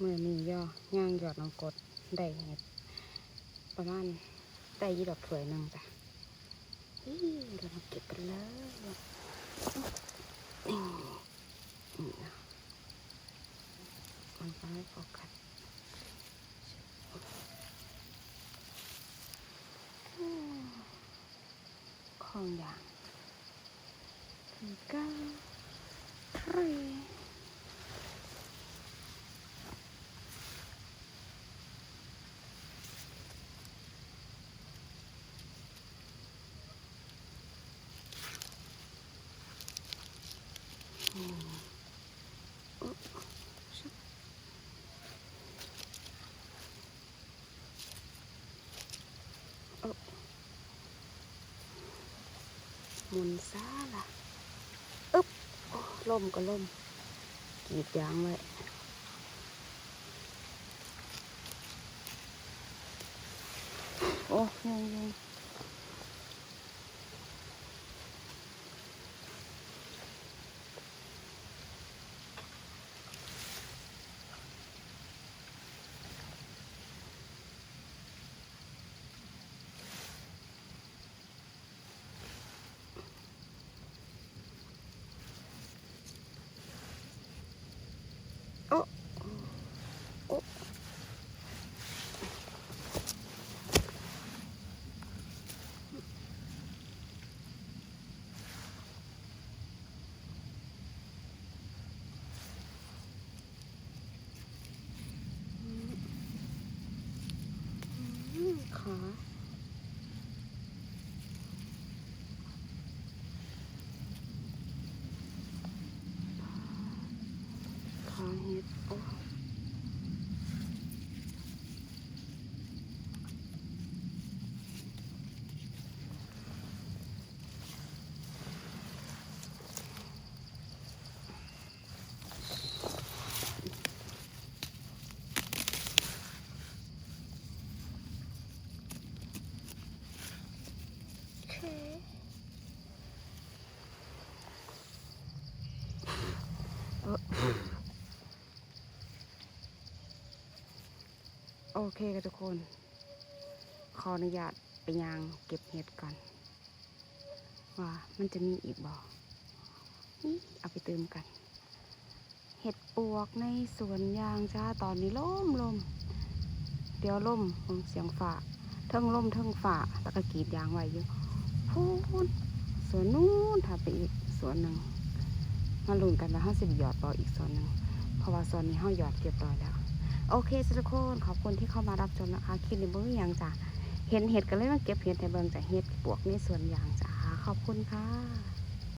มือนี้ย่างหยอดน้องกดได้เห็ดประมาณได้ยี่ดอกถ้วยหนึ่งจ้ะเดี๋ยวเราเก็บกันเลยนี่นะมันก็ไม่โฟกัสของอย่างคือก้าวทรี หมุนซาล่ะอึ๊บล่มก็ล่มกรีดยางไว้โอ้ยังโอ้โอ้ขาเห็ดโอ้โอเคค่ะทุกคนขออนุญาตไปยางเก็บเห็ดก่อนว่ามันจะมีอีกบ่นี่เอาไปเติมกันเห็ดปวกในสวนยางจ้าตอนนี้ลมเดี๋ยวลมเสียงฝ่าเทิงลมเทิงฝ่าตะกะกีดยางไว้อยู่พูนสวนนู้นถ้าไปอีกสวนหนึ่งมาลุ้นกันว่า50หยอดบ่อีกสวนหนึ่งเพราะว่าสวนนี้หยอดเรียบร้อยแล้วโอเคทุกคนขอบคุณที่เข้ามารับชมนะคะคลิปนี้เบิ่งอย่างจ้ะเห็นเห็ดกันเลยมาเก็บเห็ดในเบิ่งจากเห็ดปวกในสวนยางจ้าขอบคุณค่ะ